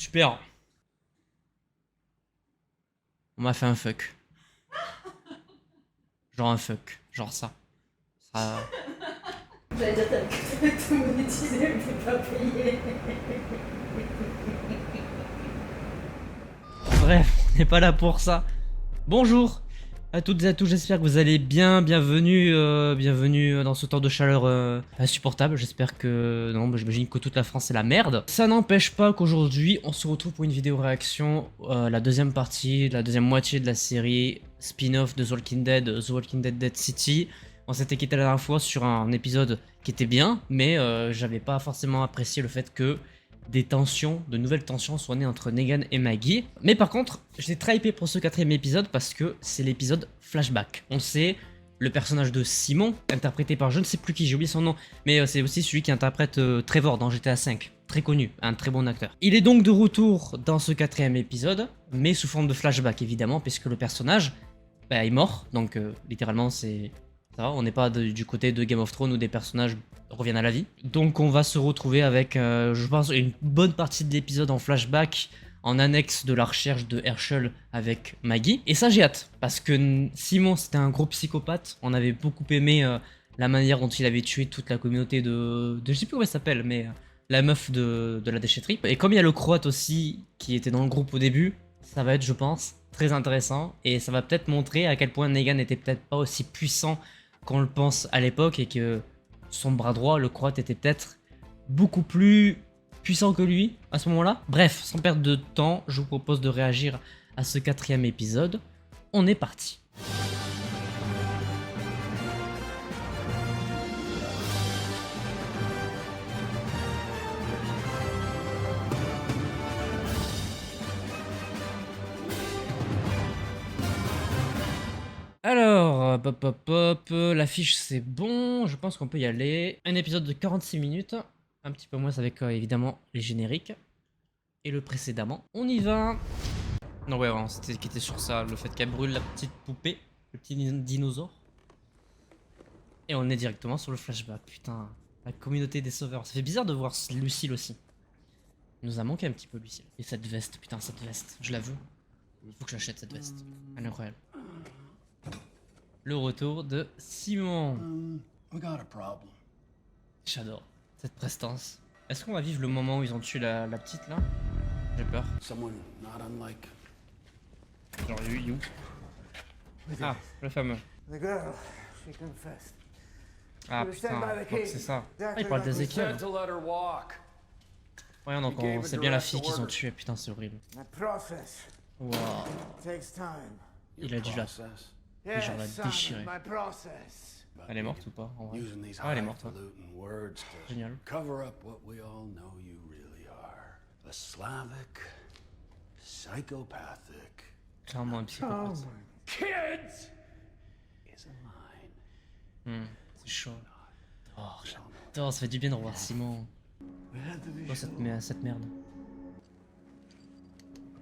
Super. On m'a fait un fuck. Genre un fuck. Genre ça. Ça... J'allais dire, t'as tout monétisé, mais t'es pas payé. Bref, on n'est pas là pour ça. Bonjour à toutes et à tous, j'espère que vous allez bien. Bienvenue dans ce temps de chaleur insupportable. J'espère que... Non, j'imagine que toute la France est la merde. Ça n'empêche pas qu'aujourd'hui, on se retrouve pour une vidéo réaction. La deuxième partie, la deuxième moitié de la série spin-off de The Walking Dead Dead City. On s'était quitté la dernière fois sur un épisode qui était bien, mais j'avais pas forcément apprécié le fait que des tensions, de nouvelles tensions soient nées entre Negan et Maggie. Mais par contre, j'étais très hypé pour ce quatrième épisode parce que c'est l'épisode flashback. On sait, le personnage de Simon, interprété par je ne sais plus qui, j'ai oublié son nom, mais c'est aussi celui qui interprète Trevor dans GTA V. Très connu, un très bon acteur. Il est donc de retour dans ce quatrième épisode, mais sous forme de flashback évidemment, puisque le personnage est mort, donc littéralement c'est... Ça va, on n'est pas du côté de Game of Thrones où des personnages reviennent à la vie. Donc on va se retrouver avec, je pense, une bonne partie de l'épisode en flashback, en annexe de la recherche de Herschel avec Maggie. Et ça j'ai hâte, parce que Simon c'était un gros psychopathe, on avait beaucoup aimé la manière dont il avait tué toute la communauté de je sais plus comment elle s'appelle, mais la meuf de la déchetterie. Et comme il y a le croate aussi qui était dans le groupe au début, ça va être, je pense, très intéressant, et ça va peut-être montrer à quel point Negan n'était peut-être pas aussi puissant qu'on le pense à l'époque, et que son bras droit, le croate, était peut-être beaucoup plus puissant que lui à ce moment-là. Bref, sans perdre de temps, je vous propose de réagir à ce quatrième épisode. On est parti. Alors, hop hop hop, l'affiche c'est bon, je pense qu'on peut y aller. Un épisode de 46 minutes, un petit peu moins avec évidemment les génériques. Et le précédemment, on y va. Non ouais, vraiment, c'était qui était sur ça, le fait qu'elle brûle la petite poupée, le petit dinosaure. Et on est directement sur le flashback, putain, la communauté des sauveurs. Ça fait bizarre de voir Lucille aussi. Il nous a manqué un petit peu Lucille. Et cette veste, putain, cette veste, je la veux. Il faut que j'achète cette veste, elle est incroyable. Le retour de Simon. J'adore cette prestance. Est-ce qu'on va vivre le moment où ils ont tué la petite là? J'ai peur. Genre You. Ah, le fameux. Ah putain, donc c'est ça. Ah, il parle d'Ezekiel. Ouais, donc c'est bien la fille qu'ils ont tuée. Putain, c'est horrible. Wow. Il a dû la... Et genre la déchirer. Elle est morte ou pas en vrai? Ah, elle est morte. Ouais. Génial. Clairement un psychopathe. C'est chaud. Oh, j'adore, ça fait du bien de revoir Simon. Oh, cette merde.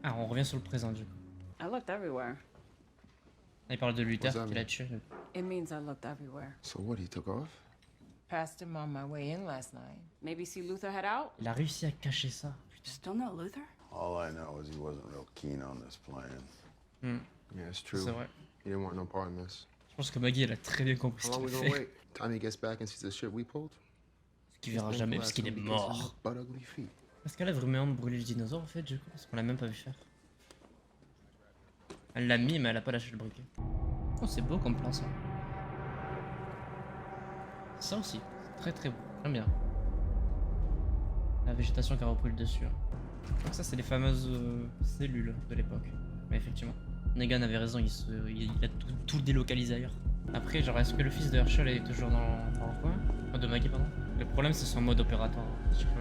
Ah, on revient sur le présent du coup. I looked everywhere. Il parle de Luther qui l'a tué. It means I looked everywhere. So what, he took off? Passed him on my way in last night. Maybe see Luther head out? Il a réussi à cacher ça. Putain. Still no Luther? All I know is he wasn't real keen on this plan. Yeah, it's true. C'est vrai. He didn't want no part in this. Je pense que Maggie elle a très bien compris ce How long qu'il we fait. gonna wait? Time he gets back and sees the shit we pulled? Ce qu'il verra jamais parce qu'il est mort. Butt ugly feet. Est-ce qu'elle a vraiment brûlé le dinosaure en fait du coup? Parce qu'on l'a même pas vu faire. Elle l'a mis mais elle a pas lâché le briquet. Oh c'est beau comme plan ça. Ça aussi, très très beau, j'aime bien. La végétation qui a repris le dessus. Donc ça c'est les fameuses cellules de l'époque. Mais effectivement, Negan avait raison, il a tout délocalisé ailleurs. Après genre est-ce que le fils de Herschel est toujours dans le coin? Enfin, de Maggie pardon. Le problème c'est son mode opératoire.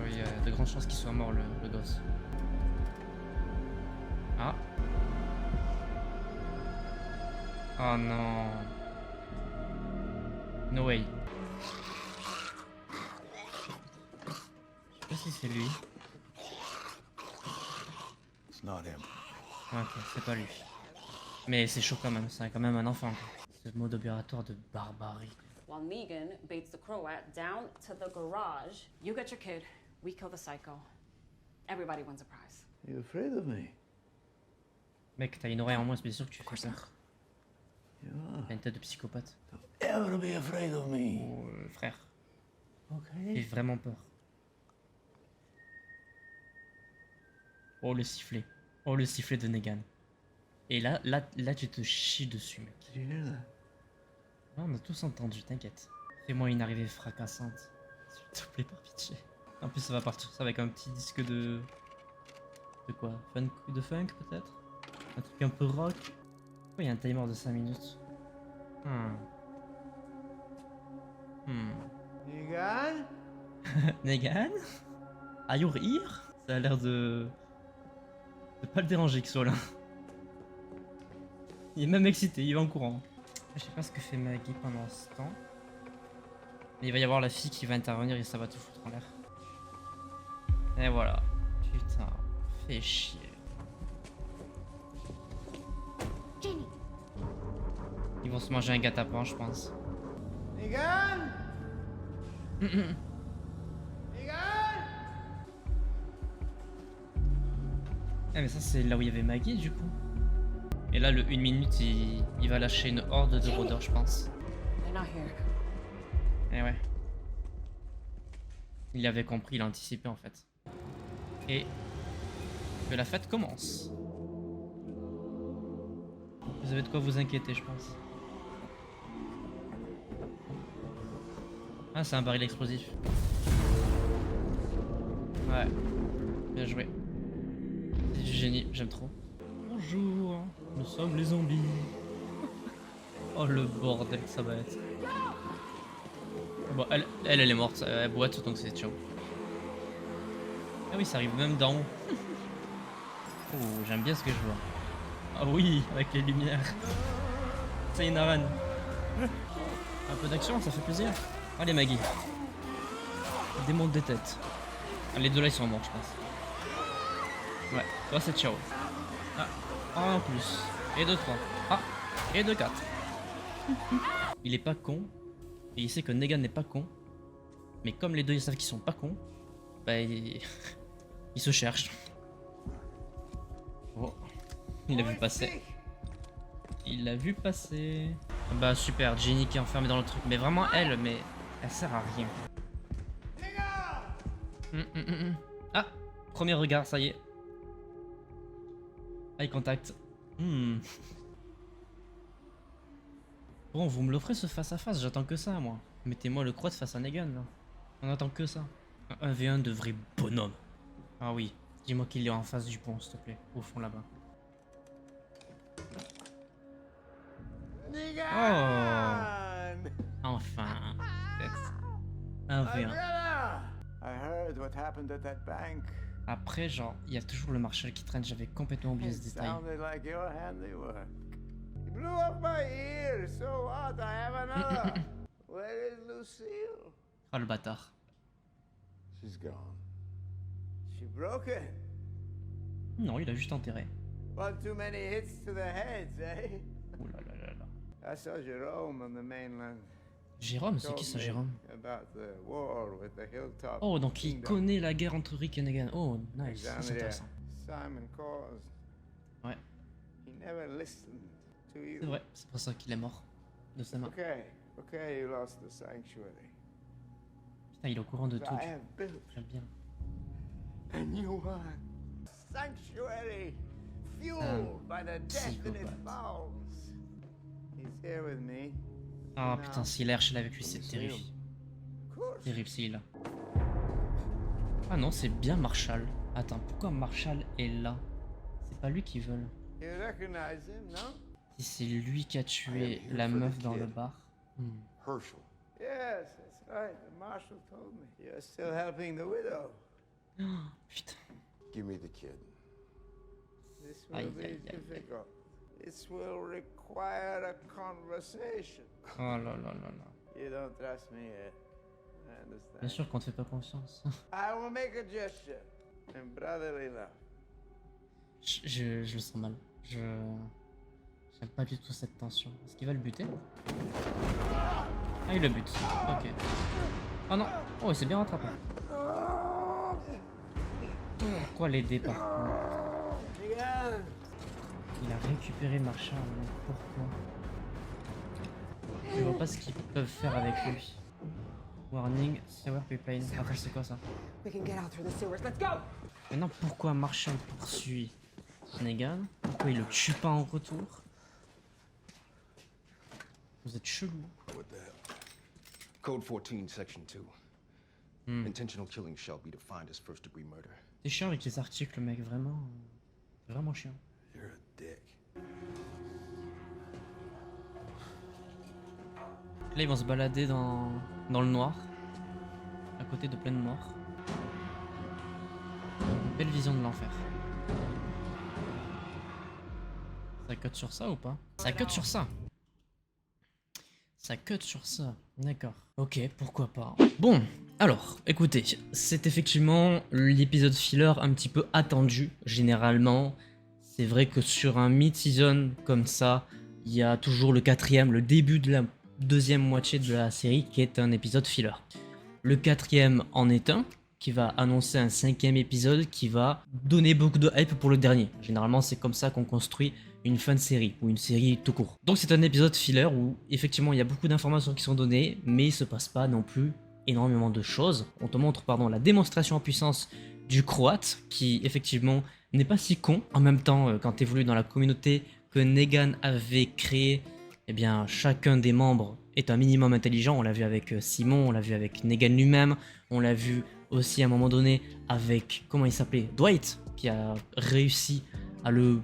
Il y a de grandes chances qu'il soit mort le gosse. Ah. Oh non. No way. Je sais pas si c'est lui. It's not him. Ok, c'est pas lui. Mais c'est chaud quand même, c'est quand même un enfant. Ce mode opératoire de barbarie. While Negan baits the Croat down to the garage, you get your kid, we kill the psycho. Everybody wins a prize. You afraid of me? Mec, t'as une oreille en moins, c'est bien sûr que tu fais ça. You T'as une tête de psychopathe. are. Ever be afraid of me? Oh, frère, j'ai Okay. vraiment peur. Oh, le sifflet. Oh, le sifflet de Negan. Et là, tu te chies dessus, mec. Did you hear that? Ouais, on a tous entendu, t'inquiète. Fais-moi une arrivée fracassante. S'il te plaît, par pitié. En plus, ça va partir ça avec un petit disque de... De quoi? De funk, peut-être? Un truc un peu rock? Pourquoi il y a un timer de 5 minutes? Negan? Negan? Are you here? Ça a l'air de pas le déranger qu'il soit là. Il est même excité, il va en courant. Je sais pas ce que fait Maggie pendant ce temps. Mais il va y avoir la fille qui va intervenir et ça va tout foutre en l'air. Et voilà. Putain, fais chier. Jenny. Ils vont se manger un gâteau-pain, je pense. Negan? Negan? Ah mais ça c'est là où il y avait Maggie du coup. Et là le 1 minute il va lâcher une horde de rôdeurs je pense. They're not here. Et ouais. Il avait compris, il a anticipé en fait. Et que la fête commence. Vous avez de quoi vous inquiéter je pense. Ah c'est un baril explosif. Ouais. Bien joué. C'est du génie, j'aime trop. Bonjour, nous sommes les zombies. Oh le bordel que ça va être. Bon, elle est morte, elle boite donc c'est ciao. Ah oui, ça arrive même d'en haut. Oh, j'aime bien ce que je vois. Ah oui, avec les lumières. Ça y est, Naran. Un peu d'action, ça fait plaisir. Allez, Maggie. Démonte des têtes. Ah, les deux là, ils sont morts, je pense. Ouais, toi, c'est ciao. Ah, un en plus. Et deux, trois. Ah, et deux, quatre. Il est pas con. Et il sait que Negan n'est pas con. Mais comme les deux ils savent qu'ils sont pas cons, bah ils se cherchent. Oh. Il l'a vu passer. Il l'a vu passer. Bah super, Jenny qui est enfermée dans le truc. Mais vraiment elle, mais elle sert à rien. Ah, premier regard, ça y est. Eye contact. Bon, vous me l'offrez ce face à face, j'attends que ça moi. Mettez-moi le croix de face à Negan là. On attend que ça. Un 1v1 de vrai bonhomme. Ah oui, dis-moi qu'il est en face du pont s'il te plaît, au fond là-bas. Negan! Enfin. 1v1. I heard what happened at that bank. Après genre, il y a toujours le Marshall qui traîne, j'avais complètement oublié ce détail. Sounded like your handiwork. You blew off my ear, so what? I have another. Where is Lucille? Oh le bâtard. She's gone. She broke it. Non, il a juste enterré. One too many hits to the heads, eh? Ouh là là là là. I saw Jerome on the mainland. Jérôme, c'est qui ça Jérôme? About the war with the Hilltop. Oh, donc il Kingdom. connaît la guerre entre Rick et Negan. Oh, nice, c'est Alexandria, intéressant. Simon caused. Ouais, He never listened to you. c'est vrai, c'est pour ça qu'il est mort de sa main. Okay, you lost the sanctuary. Putain, il est au courant de But tout. I have built J'aime bien. a new one. Sanctuary, fueled by the definite psychopathe. fowls. He's here with me. Ah putain, s'il a Herschel avec lui, c'est Lucille. terrible. Of course. Terrible s'il est là. Ah non, c'est bien Marshall. Attends, pourquoi Marshall est là? C'est pas lui qui veut. You recognize him, no? Si c'est lui qui a tué I am here la for the meuf dans kid. le bar. Herschel. Yes, that's right. The marshal told me. You're still helping the widow. Putain. Give me the kid. This will Aïe, be aïe, aïe, aïe. difficult. This will require a conversation. Oh là là là là. You don't trust me yet. I understand. Bien sûr qu'on te fait pas confiance. I will make a gesture in brotherly love. Je le sens mal. J'aime pas du tout cette tension. Est-ce qu'il va le buter? Ah, il le bute. Ok. Oh non. Oh, il s'est bien rattrapé. Pourquoi l'aider par contre? Il a récupéré Marshall, mais pourquoi? Je vois pas ce qu'ils peuvent faire avec lui. Warning, sewer pipeline. Attends, c'est quoi ça? Maintenant, pourquoi Marshall poursuit Negan? Pourquoi il le tue pas en retour? Vous êtes chelou. What the hell? Code 14, Section 2. Intentional killing shall be defined as first degree murder. C'est chiant avec les articles, mec, vraiment. Vraiment chiant. You're a dick. Là, ils vont se balader dans le noir, à côté de plein de morts. Belle vision de l'enfer. Ça cut sur ça ou pas? Ça cut sur ça. Ça cut sur ça. D'accord. Ok, pourquoi pas. Bon, alors, écoutez, c'est effectivement l'épisode filler un petit peu attendu, généralement. C'est vrai que sur un mid-season comme ça, il y a toujours le quatrième, le début de la deuxième moitié de la série qui est un épisode filler. Le quatrième en est un, qui va annoncer un cinquième épisode qui va donner beaucoup de hype pour le dernier. Généralement, c'est comme ça qu'on construit une fin de série, ou une série tout court. Donc c'est un épisode filler où effectivement il y a beaucoup d'informations qui sont données, mais il se passe pas non plus énormément de choses. On te montre la démonstration en puissance du Croate, qui effectivement n'est pas si con. En même temps, quand tu évolues dans la communauté que Negan avait créée, eh bien chacun des membres est un minimum intelligent. On l'a vu avec Simon, on l'a vu avec Negan lui-même, on l'a vu aussi à un moment donné avec, comment il s'appelait, Dwight, qui a réussi à le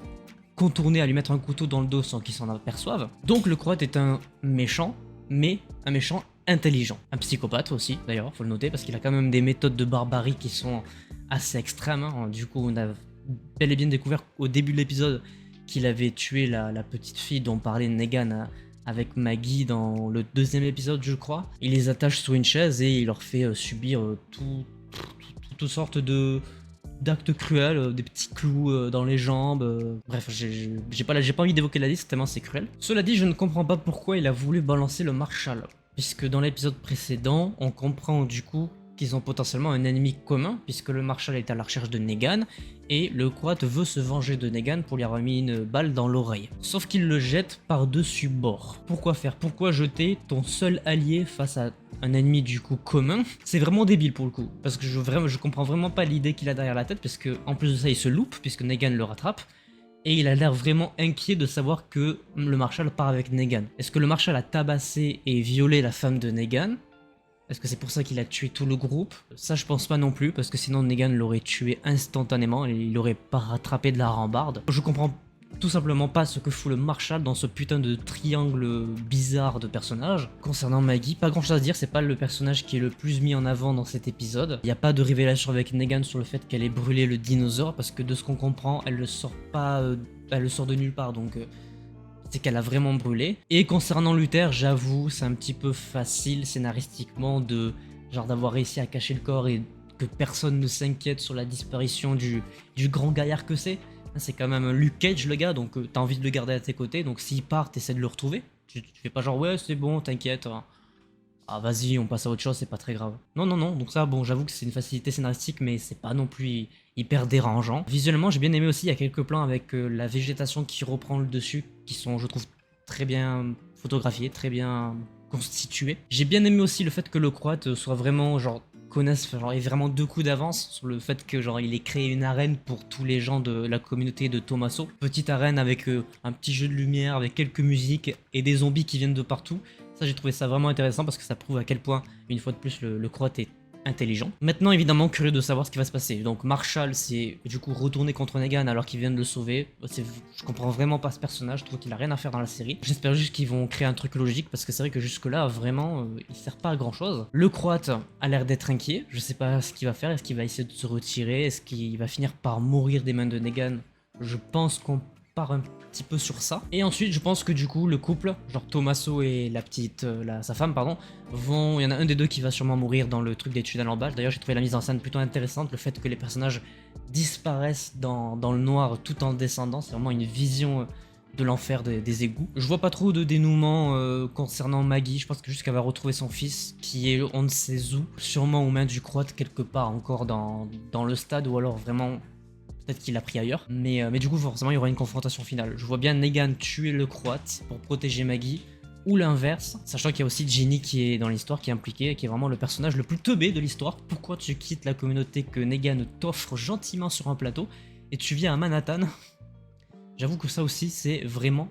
contourner, à lui mettre un couteau dans le dos sans qu'il s'en aperçoive. Donc le Croate est un méchant, mais un méchant intelligent. Un psychopathe aussi, d'ailleurs, faut le noter, parce qu'il a quand même des méthodes de barbarie qui sont assez extrêmes. Hein. Du coup, on a bel et bien découvert au début de l'épisode qu'il avait tué la petite fille dont parlait Negan avec Maggie dans le deuxième épisode, je crois. Il les attache sur une chaise et il leur fait subir toutes sortes d'actes cruels, des petits clous dans les jambes. Bref, j'ai pas envie d'évoquer la liste tellement c'est cruel. Cela dit, je ne comprends pas pourquoi il a voulu balancer le Marshall. Puisque dans l'épisode précédent, on comprend du coup qu'ils ont potentiellement un ennemi commun, puisque le Marshall est à la recherche de Negan, et le Croate veut se venger de Negan pour lui avoir mis une balle dans l'oreille. Sauf qu'il le jette par-dessus bord. Pourquoi faire? Pourquoi jeter ton seul allié face à un ennemi du coup commun? C'est vraiment débile pour le coup, parce que je comprends vraiment pas l'idée qu'il a derrière la tête, parce que en plus de ça il se loupe, puisque Negan le rattrape, et il a l'air vraiment inquiet de savoir que le Marshall part avec Negan. Est-ce que le Marshall a tabassé et violé la femme de Negan? Est-ce que c'est pour ça qu'il a tué tout le groupe? Ça je pense pas non plus, parce que sinon Negan l'aurait tué instantanément et il l'aurait pas rattrapé de la rambarde. Je comprends tout simplement pas ce que fout le Marshall dans ce putain de triangle bizarre de personnages. Concernant Maggie, pas grand chose à dire, c'est pas le personnage qui est le plus mis en avant dans cet épisode. Il n'y a pas de révélation avec Negan sur le fait qu'elle ait brûlé le dinosaure, parce que de ce qu'on comprend, elle le sort pas, elle le sort de nulle part, donc c'est qu'elle a vraiment brûlé. Et concernant Luther, j'avoue, c'est un petit peu facile scénaristiquement de genre d'avoir réussi à cacher le corps et que personne ne s'inquiète sur la disparition du grand gaillard que c'est. C'est quand même un Luke Cage le gars, donc t'as envie de le garder à tes côtés, donc s'il part, t'essaies de le retrouver. Tu fais pas genre ouais c'est bon, t'inquiète. Ah vas-y, on passe à autre chose, c'est pas très grave. Non, donc ça, bon, j'avoue que c'est une facilité scénaristique, mais c'est pas non plus hyper dérangeant. Visuellement, j'ai bien aimé aussi, il y a quelques plans avec la végétation qui reprend le dessus, qui sont, je trouve, très bien photographiés, très bien constitués. J'ai bien aimé aussi le fait que le Croate soit vraiment, genre, ait vraiment 2 coups d'avance sur le fait que, genre, il ait créé une arène pour tous les gens de la communauté de Tommaso. Petite arène avec un petit jeu de lumière, avec quelques musiques et des zombies qui viennent de partout. Ça, j'ai trouvé ça vraiment intéressant parce que ça prouve à quel point, une fois de plus, le Croate est intelligent. Maintenant, évidemment, curieux de savoir ce qui va se passer. Donc, Marshall, c'est du coup retourné contre Negan alors qu'il vient de le sauver. Je comprends vraiment pas ce personnage, je trouve qu'il a rien à faire dans la série. J'espère juste qu'ils vont créer un truc logique parce que c'est vrai que jusque-là, vraiment, il sert pas à grand chose. Le Croate a l'air d'être inquiet. Je sais pas ce qu'il va faire. Est-ce qu'il va essayer de se retirer? Est-ce qu'il va finir par mourir des mains de Negan? Je pense qu'on part un petit peu sur ça. Et ensuite, je pense que du coup, le couple, genre Tommaso et sa femme, pardon, il y en a un des deux qui va sûrement mourir dans le truc des tunnels en balle. D'ailleurs, j'ai trouvé la mise en scène plutôt intéressante, le fait que les personnages disparaissent dans le noir tout en descendant, c'est vraiment une vision de l'enfer des égouts. Je vois pas trop de dénouement concernant Maggie, je pense que juste qu'elle va retrouver son fils, qui est on ne sait où, sûrement aux mains du Croate quelque part encore dans le stade, ou alors vraiment peut-être qu'il l'a pris ailleurs. Mais du coup, forcément, il y aura une confrontation finale. Je vois bien Negan tuer le Croate pour protéger Maggie, ou l'inverse, sachant qu'il y a aussi Ginny qui est dans l'histoire, qui est impliquée, qui est vraiment le personnage le plus teubé de l'histoire. Pourquoi tu quittes la communauté que Negan t'offre gentiment sur un plateau et tu viens à Manhattan? J'avoue que ça aussi, c'est vraiment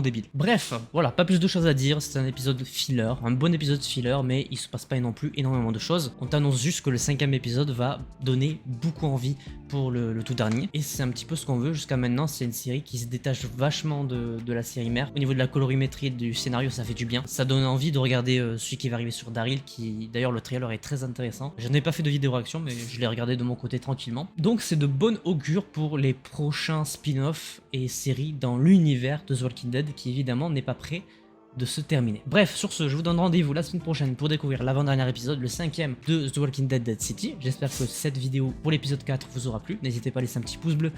débile. Bref, voilà, pas plus de choses à dire, c'est un épisode filler, un bon épisode filler, mais il se passe pas non plus énormément de choses. On t'annonce juste que le 5e épisode va donner beaucoup envie pour le tout dernier, et c'est un petit peu ce qu'on veut. Jusqu'à maintenant, c'est une série qui se détache vachement de la série mère. Au niveau de la colorimétrie et du scénario, ça fait du bien. Ça donne envie de regarder celui qui va arriver sur Daryl, qui d'ailleurs le trailer est très intéressant. Je n'ai pas fait de vidéo réaction, mais je l'ai regardé de mon côté tranquillement. Donc c'est de bon augure pour les prochains spin-offs et séries dans l'univers de The Walking Dead, qui évidemment n'est pas prêt de se terminer. Bref, sur ce, je vous donne rendez-vous la semaine prochaine pour découvrir l'avant-dernier épisode, le 5e de The Walking Dead Dead City. J'espère que cette vidéo pour l'épisode 4 vous aura plu. N'hésitez pas à laisser un petit pouce bleu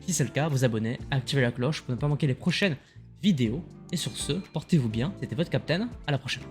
si c'est le cas, vous abonner, activer la cloche pour ne pas manquer les prochaines vidéos. Et sur ce, portez-vous bien, c'était votre Captain, à la prochaine.